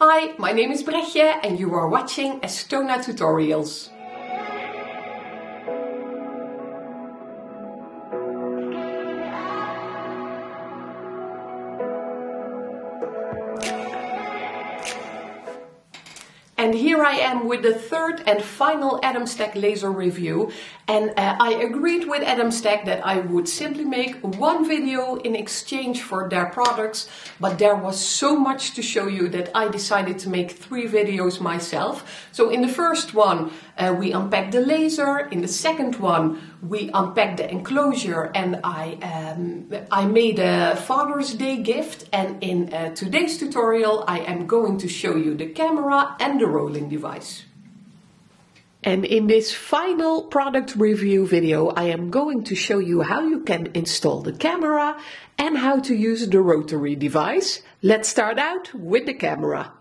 Hi, my name is BREGJE and you are watching Estona tutorials. And here I am with the third and final Atomstack laser review, and I agreed with Atomstack that I would simply make one video in exchange for their products, but there was so much to show you that I decided to make 3 videos myself. So in the first one we unpacked the laser, in the second one we unpacked the enclosure, and I made a Father's Day gift, and in today's tutorial I am going to show you the camera and the rolling device. And in this final product review video I am going to show you how you can install the camera and how to use the Rotary device. Let's start out with the camera.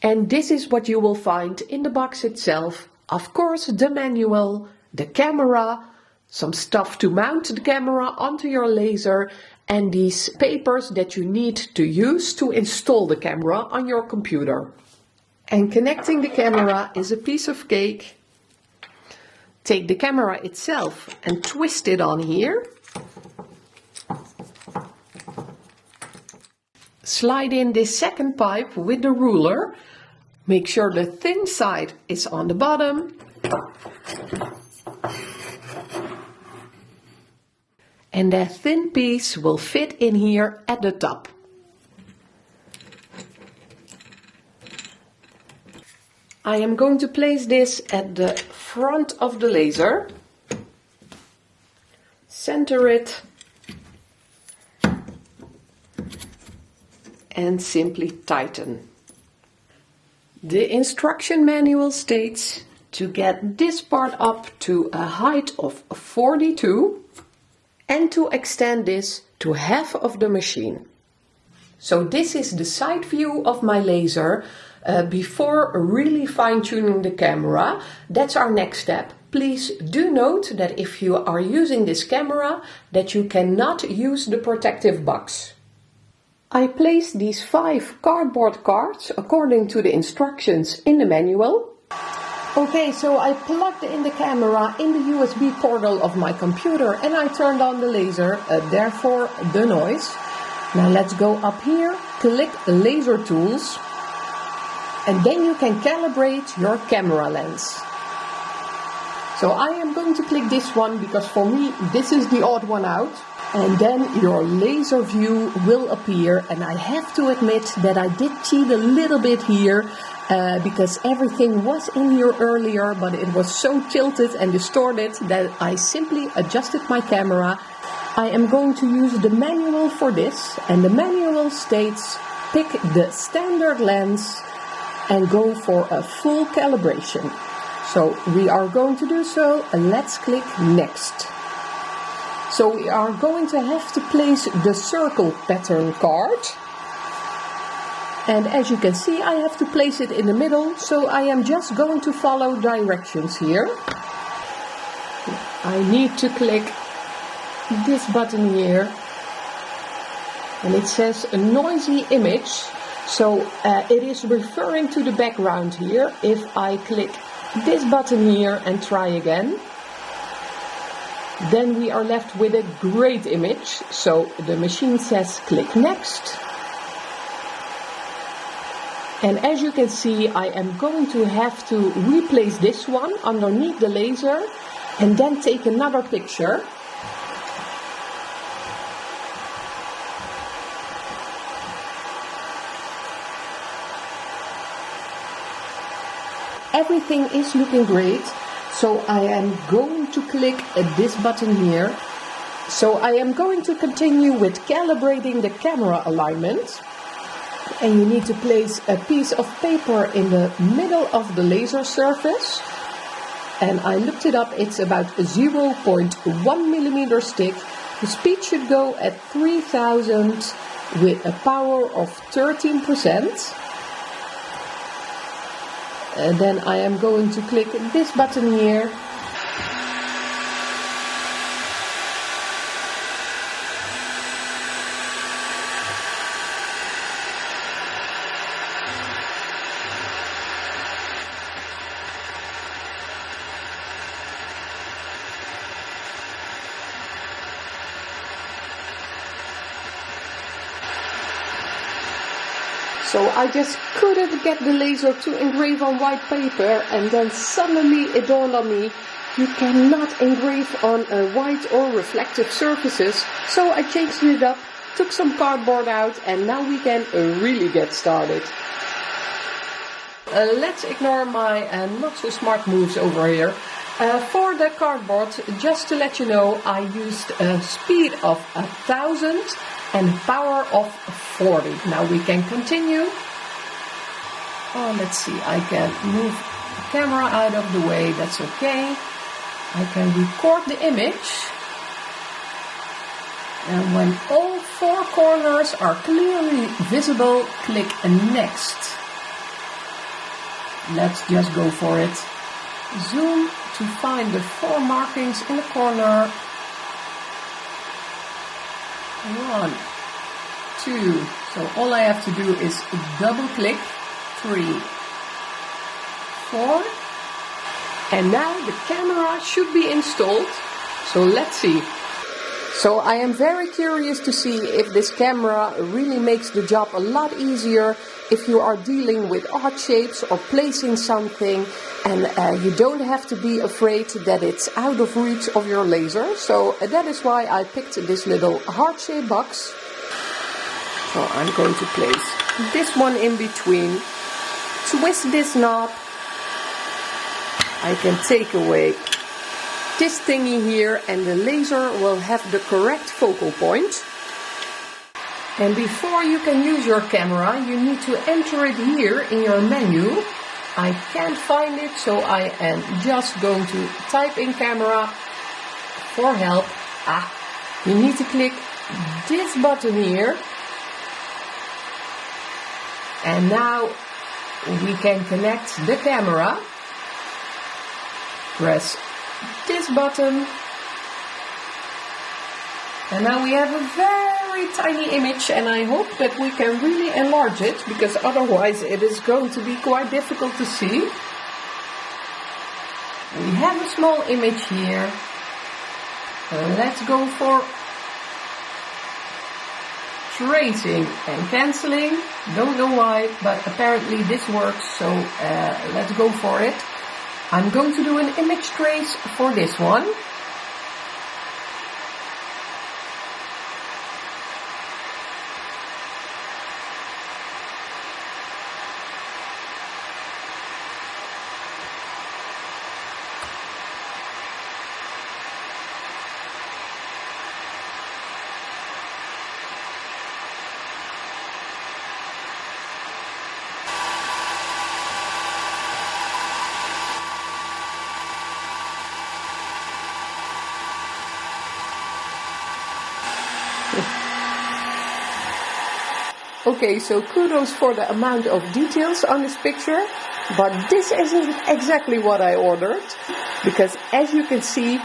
And this is what you will find in the box itself. Of course, the manual, the camera, some stuff to mount the camera onto your laser, and these papers that you need to use to install the camera on your computer. And connecting the camera is a piece of cake. Take the camera itself and twist it on here. Slide in this second pipe with the ruler. Make sure the thin side is on the bottom. And that thin piece will fit in here at the top. I am going to place this at the front of the laser. Center it. And simply tighten. The instruction manual states to get this part up to a height of 42 and to extend this to half of the machine. So this is the side view of my laser before really fine-tuning the camera. That's our next step. Please do note that if you are using this camera that you cannot use the protective box. I placed these 5 cardboard cards according to the instructions in the manual. Okay, so I plugged in the camera in the USB portal of my computer and I turned on the laser, therefore the noise. Now let's go up here, click Laser Tools, and then you can calibrate your camera lens. So I am going to click this one because for me this is the odd one out. And then your laser view will appear, and I have to admit that I did cheat a little bit here because everything was in here earlier, but it was so tilted and distorted that I simply adjusted my camera. I am going to use the manual for this, and the manual states pick the standard lens and go for a full calibration. So we are going to do so, and let's click next. So we are going to have to place the circle pattern card. And as you can see, I have to place it in the middle, so I am just going to follow directions here. I need to click this button here. And it says a noisy image. So it is referring to the background here. If I click this button here and try again, then we are left with a great image. So the machine says click next. And as you can see, I am going to have to replace this one underneath the laser and then take another picture. Everything is looking great. So I am going to click this button here. So I am going to continue with calibrating the camera alignment. And you need to place a piece of paper in the middle of the laser surface. And I looked it up, it's about 0.1 millimeter stick. The speed should go at 3000 with a power of 13%. And then I am going to click this button here. So I just couldn't get the laser to engrave on white paper, and then suddenly it dawned on me, you cannot engrave on white or reflective surfaces. So I changed it up, took some cardboard out, and now we can really get started. Let's ignore my not so smart moves over here. For the cardboard, just to let you know, I used a speed of 1000 and power of 40. Now we can continue. Oh, let's see, I can move the camera out of the way, that's okay. I can record the image. And when all 4 corners are clearly visible, click Next. Let's just go for it. Zoom to find the 4 markings in the corner. 1, 2. So all I have to do is double click. 3, 4. And now the camera should be installed. So let's see. So I am very curious to see if this camera really makes the job a lot easier if you are dealing with odd shapes or placing something, and you don't have to be afraid that it's out of reach of your laser. So that is why I picked this little heart-shaped box. So I'm going to place this one in between, twist this knob. I can take away this thingy here, and the laser will have the correct focal point. And before you can use your camera, you need to enter it here in your menu. I can't find it, so I am just going to type in camera for help. You need to click this button here. And now we can connect the camera. Press this button, and now we have a very tiny image, and I hope that we can really enlarge it, because otherwise it is going to be quite difficult to see. We have a small image here. Let's go for tracing and cancelling. Don't know why, but apparently this works, so let's go for it. I'm going to do an image trace for this one. Okay, so kudos for the amount of details on this picture, but this isn't exactly what I ordered, because as you can see,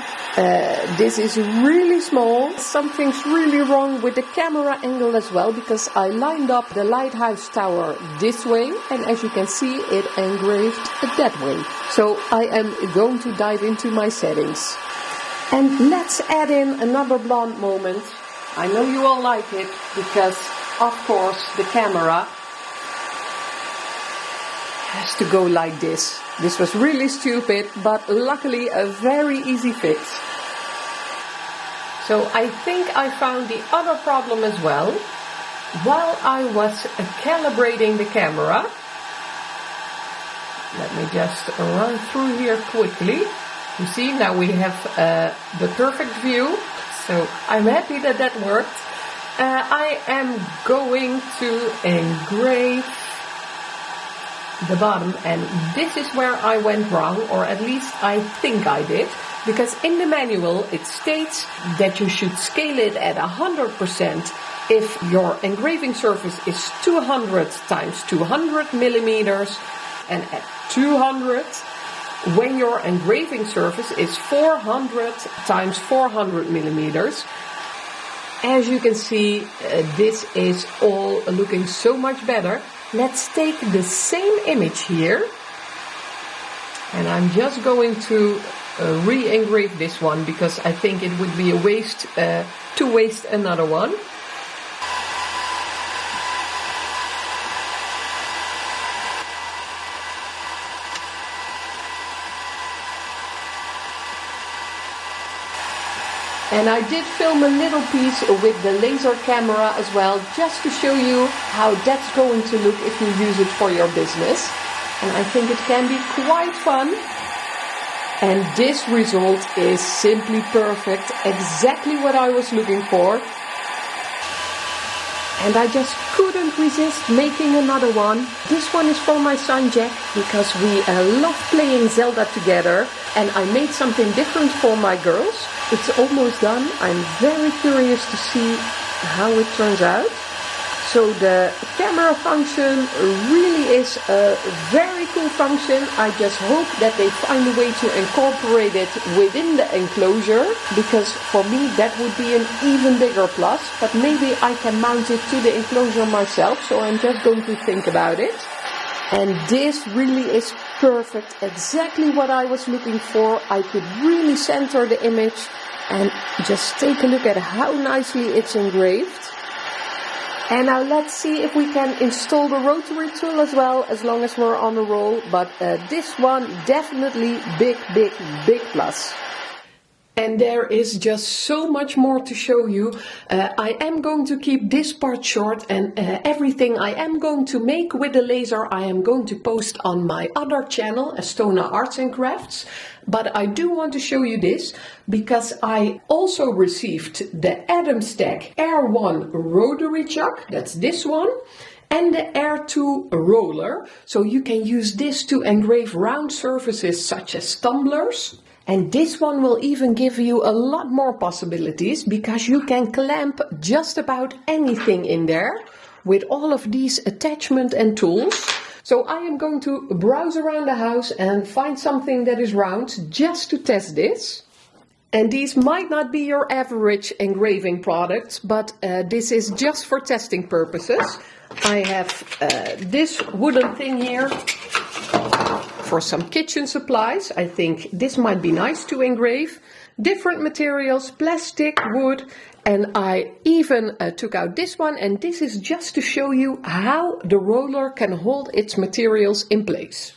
this is really small. Something's really wrong with the camera angle as well, because I lined up the lighthouse tower this way, and as you can see, it engraved that way. So I am going to dive into my settings. And let's add in another blonde moment. I know you all like it, because of course the camera has to go like this. This was really stupid, but luckily a very easy fix. So I think I found the other problem as well. While I was calibrating the camera, let me just run through here quickly. You see, now we have the perfect view, so I'm happy that that worked. I am going to engrave the bottom, and this is where I went wrong, or at least I think I did, because in the manual it states that you should scale it at 100% if your engraving surface is 200 times 200 millimeters, and at 200 when your engraving surface is 400 times 400 millimeters. As you can see, this is all looking so much better. Let's take the same image here, and I'm just going to re-engrave this one, because I think it would be a waste to waste another one. And I did film a little piece with the laser camera as well, just to show you how that's going to look if you use it for your business. And I think it can be quite fun. And this result is simply perfect, exactly what I was looking for. And I just couldn't resist making another one. This one is for my son Jack, because we love playing Zelda together. And I made something different for my girls. It's almost done. I'm very curious to see how it turns out. So the camera function really is a very cool function. I just hope that they find a way to incorporate it within the enclosure, because for me that would be an even bigger plus, but maybe I can mount it to the enclosure myself, so I'm just going to think about it. And this really is perfect, exactly what I was looking for. I could really center the image, and just take a look at how nicely it's engraved. And now let's see if we can install the rotary tool as well, as long as we're on a roll. But this one definitely big plus. And there is just so much more to show you. I am going to keep this part short, and everything I am going to make with the laser I am going to post on my other channel, Estona Arts and Crafts. But I do want to show you this, because I also received the Atomstack R1 Rotary chuck, that's this one, and the R2 roller. So you can use this to engrave round surfaces such as tumblers. And this one will even give you a lot more possibilities, because you can clamp just about anything in there with all of these attachments and tools. So I am going to browse around the house and find something that is round just to test this. And these might not be your average engraving products, but this is just for testing purposes. I have this wooden thing here for some kitchen supplies. I think this might be nice to engrave. Different materials, plastic, wood, and I even took out this one, and this is just to show you how the roller can hold its materials in place.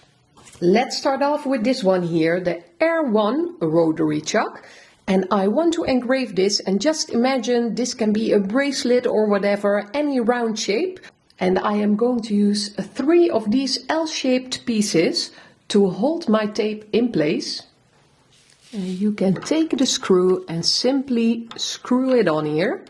Let's start off with this one here, the R1 Rotary chuck. And I want to engrave this, and just imagine this can be a bracelet or whatever, any round shape. And I am going to use 3 of these L-shaped pieces to hold my tape in place. And you can take the screw and simply screw it on here.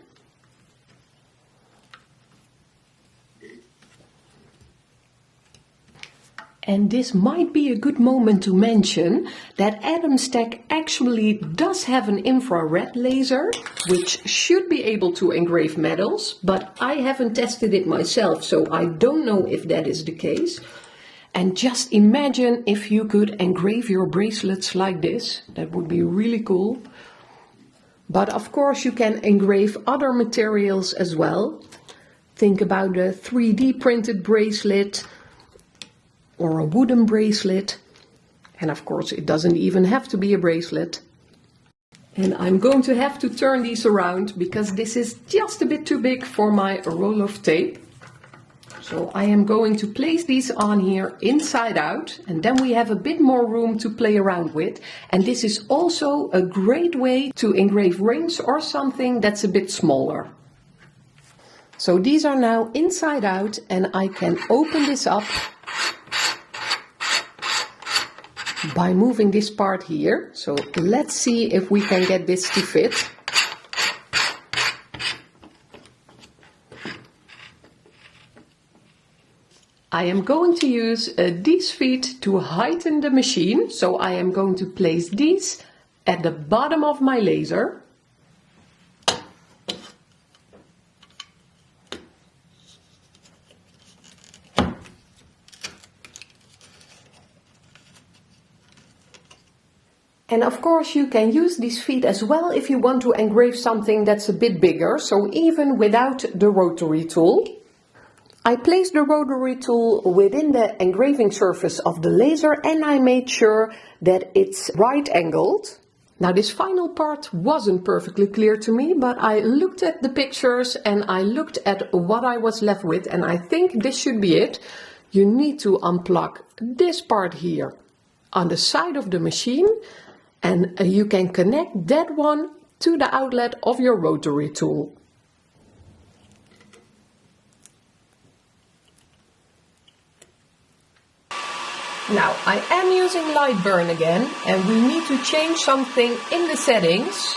And this might be a good moment to mention that Atomstack actually does have an infrared laser, which should be able to engrave metals, but I haven't tested it myself, so I don't know if that is the case. And just imagine if you could engrave your bracelets like this. That would be really cool. But of course you can engrave other materials as well. Think about a 3D printed bracelet or a wooden bracelet. And of course it doesn't even have to be a bracelet. And I'm going to have to turn these around because this is just a bit too big for my roll of tape. So I am going to place these on here inside out, and then we have a bit more room to play around with. And this is also a great way to engrave rings or something that's a bit smaller. So these are now inside out, and I can open this up by moving this part here. So let's see if we can get this to fit. I am going to use these feet to heighten the machine, so I am going to place these at the bottom of my laser. And of course you can use these feet as well if you want to engrave something that's a bit bigger, so even without the rotary tool. I placed the rotary tool within the engraving surface of the laser, and I made sure that it's right angled. Now this final part wasn't perfectly clear to me, but I looked at the pictures and I looked at what I was left with, and I think this should be it. You need to unplug this part here on the side of the machine, and you can connect that one to the outlet of your rotary tool. Now I am using light burn again, and we need to change something in the settings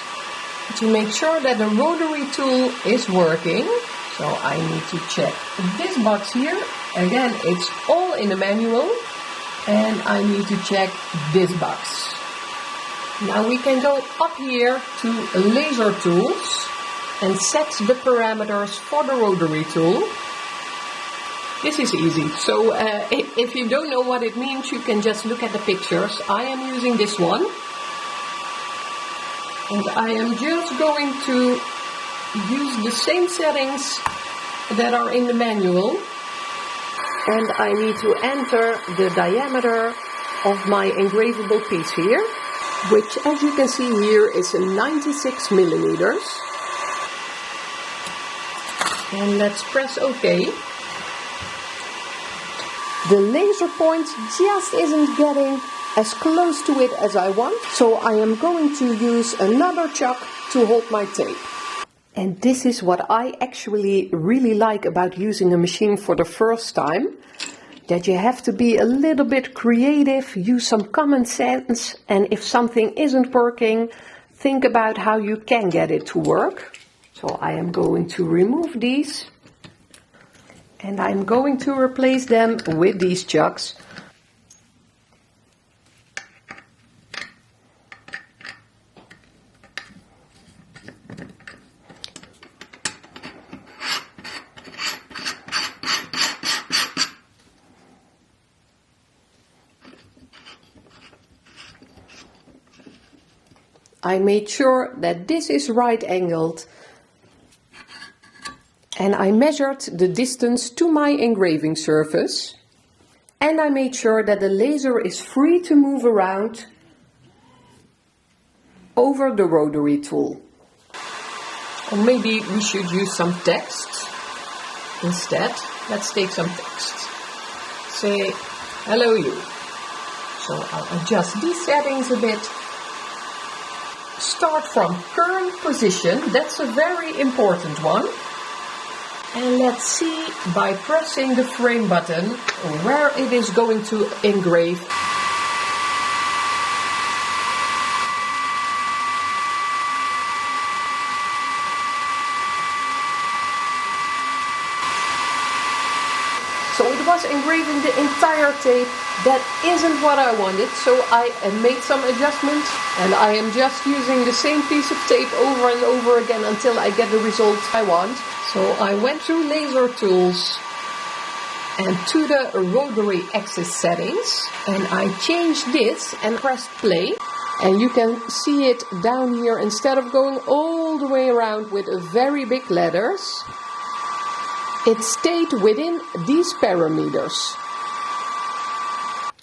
to make sure that the rotary tool is working. So I need to check this box here. Again, it's all in the manual, and I need to check this box. Now we can go up here to laser tools and set the parameters for the rotary tool. This is easy, so if you don't know what it means, you can just look at the pictures. I am using this one, and I am just going to use the same settings that are in the manual, and I need to enter the diameter of my engravable piece here, which, as you can see here, is 96 millimeters. And let's press OK. The laser point just isn't getting as close to it as I want, so I am going to use another chuck to hold my tape. And this is what I actually really like about using a machine for the first time, that you have to be a little bit creative, use some common sense, and if something isn't working, think about how you can get it to work. So I am going to remove these, and I'm going to replace them with these chucks. I made sure that this is right angled, and I measured the distance to my engraving surface, and I made sure that the laser is free to move around over the rotary tool. Or maybe we should use some text instead. Let's take some text. Say, hello you. So I'll adjust these settings a bit. Start from current position, that's a very important one. And let's see by pressing the frame button where it is going to engrave. So it was engraving the entire tape. That isn't what I wanted, so I made some adjustments, and I am just using the same piece of tape over and over again until I get the result I want. So I went to laser tools and to the rotary axis settings, and I changed this and pressed play, and you can see it down here. Instead of going all the way around with very big letters, it stayed within these parameters.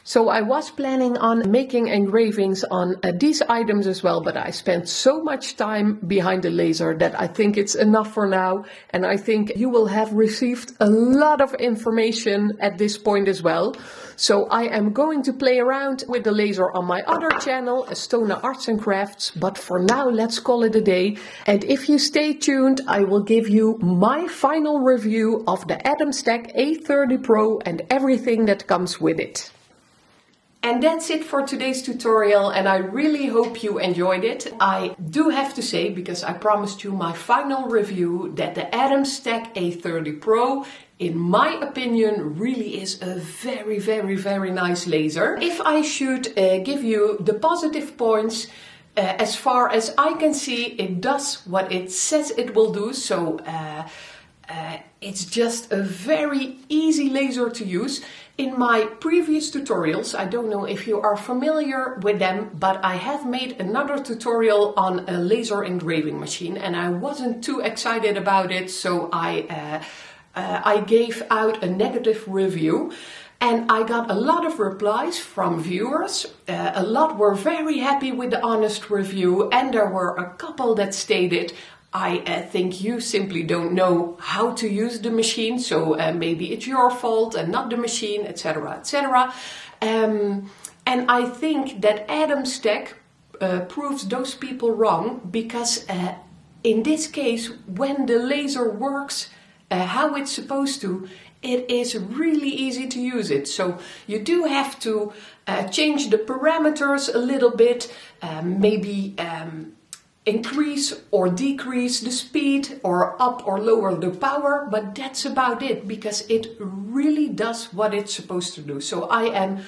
So I was planning on making engravings on these items as well, but I spent so much time behind the laser that I think it's enough for now. And I think you will have received a lot of information at this point as well. So I am going to play around with the laser on my other channel, Estona Arts and Crafts. But for now, let's call it a day. And if you stay tuned, I will give you my final review of the Atomstack A30 Pro and everything that comes with it. And that's it for today's tutorial, and I really hope you enjoyed it. I do have to say, because I promised you my final review, that the Atomstack A30 Pro, in my opinion, really is a very, very, very nice laser. If I should give you the positive points, as far as I can see, it does what it says it will do. So it's just a very easy laser to use. In my previous tutorials, I don't know if you are familiar with them, but I have made another tutorial on a laser engraving machine, and I wasn't too excited about it, so I gave out a negative review. And I got a lot of replies from viewers. A lot were very happy with the honest review, and there were a couple that stated, I think you simply don't know how to use the machine, so maybe it's your fault and not the machine, etc., etc. And I think that Atomstack proves those people wrong, because in this case, when the laser works how it's supposed to, it is really easy to use it. So you do have to change the parameters a little bit, maybe increase or decrease the speed, or up or lower the power, but that's about it, because it really does what it's supposed to do. So I am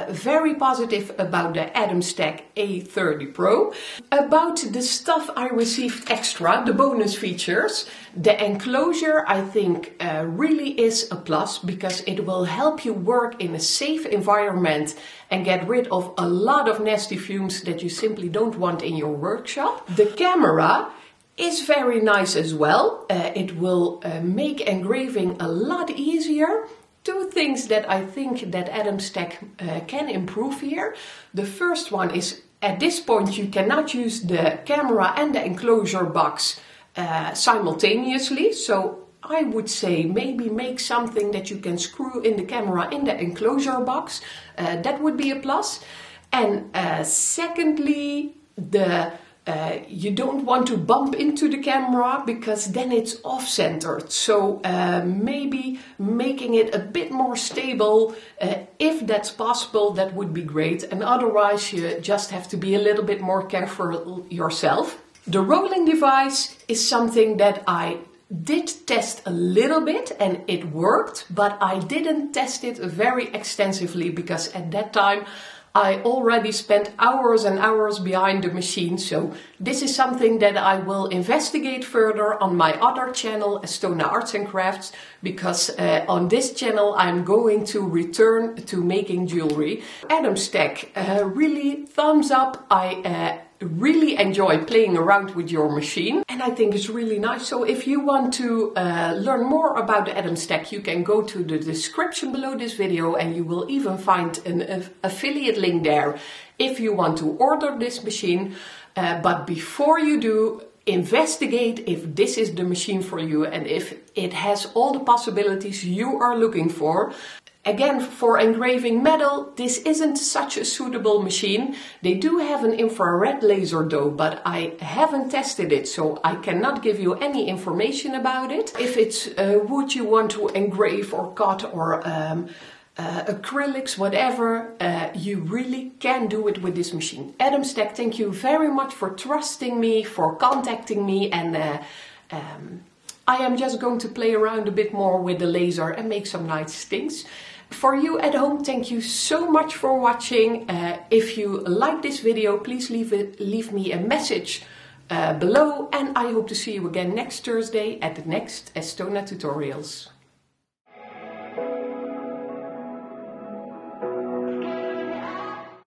very positive about the Atomstack A30 Pro. About the stuff I received extra, the bonus features, the enclosure I think really is a plus, because it will help you work in a safe environment and get rid of a lot of nasty fumes that you simply don't want in your workshop. The camera is very nice as well. It will make engraving a lot easier. Two things that I think that Atomstack can improve here. The first one is, at this point you cannot use the camera and the enclosure box simultaneously. So I would say maybe make something that you can screw in the camera in the enclosure box. That would be a plus. And secondly, you don't want to bump into the camera, because then it's off-centered. So maybe making it a bit more stable, if that's possible, that would be great. And otherwise you just have to be a little bit more careful yourself. The rolling device is something that I did test a little bit and it worked, but I didn't test it very extensively, because at that time I already spent hours and hours behind the machine. So this is something that I will investigate further on my other channel, Estona Arts and Crafts, because on this channel I'm going to return to making jewelry. Atomstack, really thumbs up. I really enjoy playing around with your machine, and I think it's really nice. So if you want to learn more about the Atomstack, you can go to the description below this video, and you will even find an affiliate link there if you want to order this machine. But before you do, investigate if this is the machine for you and if it has all the possibilities you are looking for. Again, for engraving metal, this isn't such a suitable machine. They do have an infrared laser though, but I haven't tested it, so I cannot give you any information about it. If it's wood you want to engrave or cut, or acrylics, whatever, you really can do it with this machine. Atomstack, thank you very much for trusting me, for contacting me, and I am just going to play around a bit more with the laser and make some nice things. For you at home, thank you so much for watching. If you like this video, please leave me a message below, and I hope to see you again next Thursday at the next Estona tutorials.